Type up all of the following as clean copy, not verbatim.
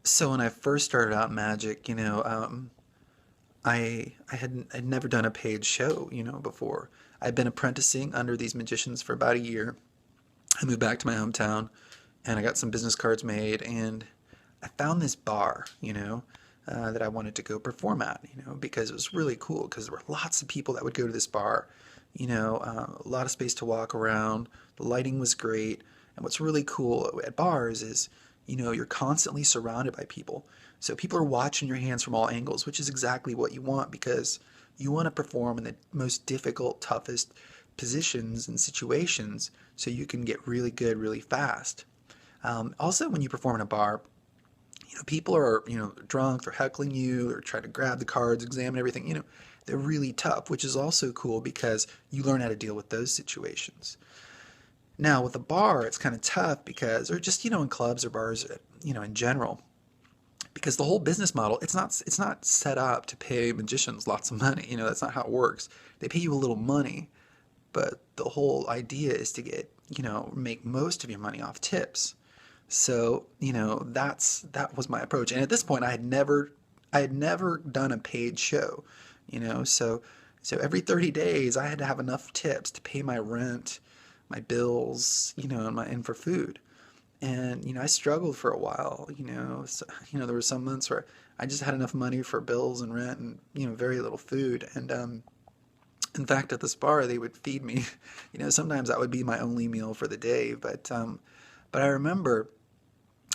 So when I first started out in magic, I'd never done a paid show, before. I'd been apprenticing under these magicians for about a year. I moved back to my hometown, and I got some business cards made, and I found this bar, that I wanted to go perform at, because it was really cool. Because there were lots of people that would go to this bar, a lot of space to walk around. The lighting was great, and what's really cool at bars is, you're constantly surrounded by people. So people are watching your hands from all angles, which is exactly what you want because you want to perform in the most difficult, toughest positions and situations so you can get really good really fast. Also, when you perform in a bar, people are, drunk, they're heckling you, they're trying to grab the cards, examine everything, they're really tough, which is also cool because you learn how to deal with those situations. Now, with a bar, it's kind of tough because, or just, in clubs or bars, in general, because the whole business model, it's not set up to pay magicians lots of money. That's not how it works. They pay you a little money, but the whole idea is to get, make most of your money off tips. So, that was my approach. And at this point, I had never done a paid show, so every 30 days I had to have enough tips to pay my rent, my bills, and for food. And, I struggled for a while, so, there were some months where I just had enough money for bills and rent and, very little food. And, in fact, at this bar, they would feed me, sometimes that would be my only meal for the day. But I remember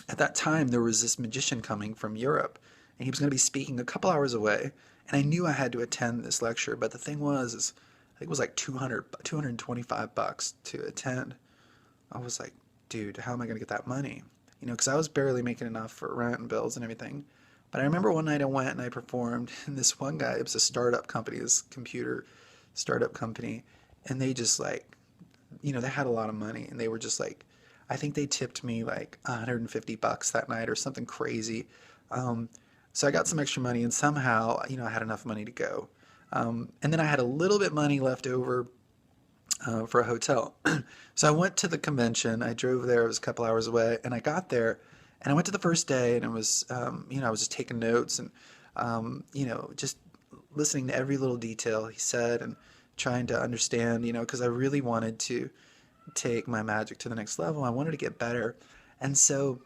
at that time there was this magician coming from Europe, and he was going to be speaking a couple hours away, and I knew I had to attend this lecture. But the thing was, is I think it was like 225 bucks to attend. I was like, dude, how am I going to get that money? Because I was barely making enough for rent and bills and everything. But I remember one night I went and I performed, and this one guy, it was a startup company, this computer startup company, and they just like, they had a lot of money, and they were just like, I think they tipped me like 150 bucks that night or something crazy. Um, so I got some extra money, and somehow, I had enough money to go. And then I had a little bit money left over for a hotel. So I went to the convention. I drove there. It was a couple hours away, and I got there, and I went to the first day, and it was, I was just taking notes and, just listening to every little detail he said and trying to understand, because I really wanted to take my magic to the next level. I wanted to get better, and so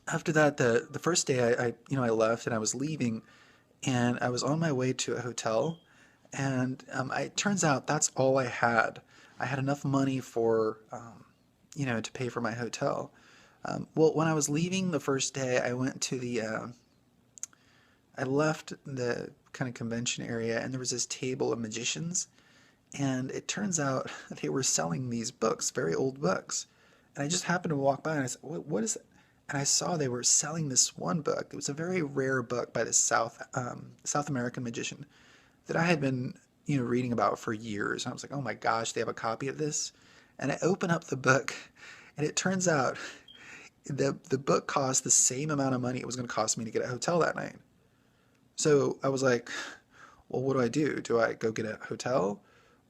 after that, the first day, I left and I was leaving, and I was on my way to a hotel, and it turns out that's all I had. I had enough money for, to pay for my hotel. Well, when I was leaving the first day, I left the kind of convention area, and there was this table of magicians, and it turns out they were selling these books, very old books. And I just happened to walk by, and I said, what is it? And I saw they were selling this one book. It was a very rare book by this South American magician that I had been, reading about for years. And I was like, oh my gosh, they have a copy of this. And I open up the book, and it turns out the book cost the same amount of money it was going to cost me to get a hotel that night. So I was like, well, what do I do? Do I go get a hotel,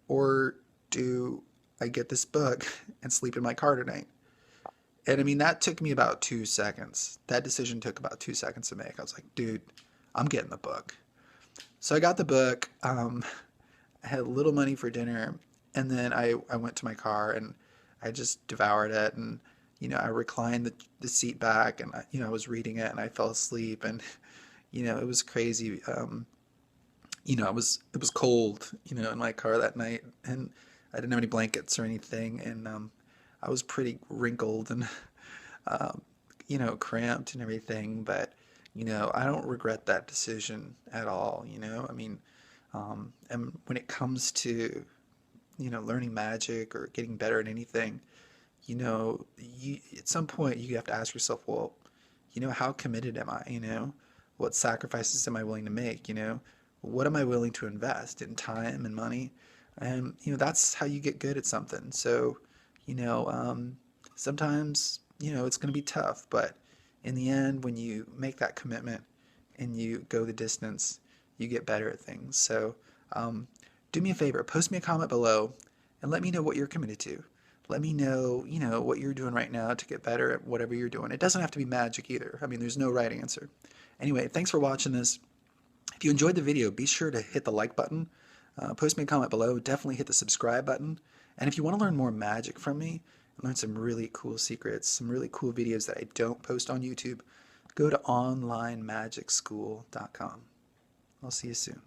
or do I get this book and sleep in my car tonight? And I mean, that took me about 2 seconds. That decision took about 2 seconds to make. I was like, dude, I'm getting the book. So I got the book. I had a little money for dinner, and then I went to my car and I just devoured it. And, I reclined the seat back, and, I was reading it, and I fell asleep. And, it was crazy. It was cold, in my car that night, and I didn't have any blankets or anything, and I was pretty wrinkled and um, cramped and everything. But I don't regret that decision at all. I mean, and when it comes to learning magic or getting better at anything, at some point you have to ask yourself, well, how committed am I? What sacrifices am I willing to make? What am I willing to invest in time and money? And that's how you get good at something. So sometimes it's going to be tough, but in the end, when you make that commitment and you go the distance, you get better at things. So um, do me a favor, post me a comment below and let me know what you're committed to. Let me know, what you're doing right now to get better at whatever you're doing. It doesn't have to be magic either. I mean, there's no right answer. Anyway, thanks for watching this. If you enjoyed the video, be sure to hit the like button, post me a comment below, definitely hit the subscribe button. And if you want to learn more magic from me, and learn some really cool secrets, some really cool videos that I don't post on YouTube, go to onlinemagicschool.com. I'll see you soon.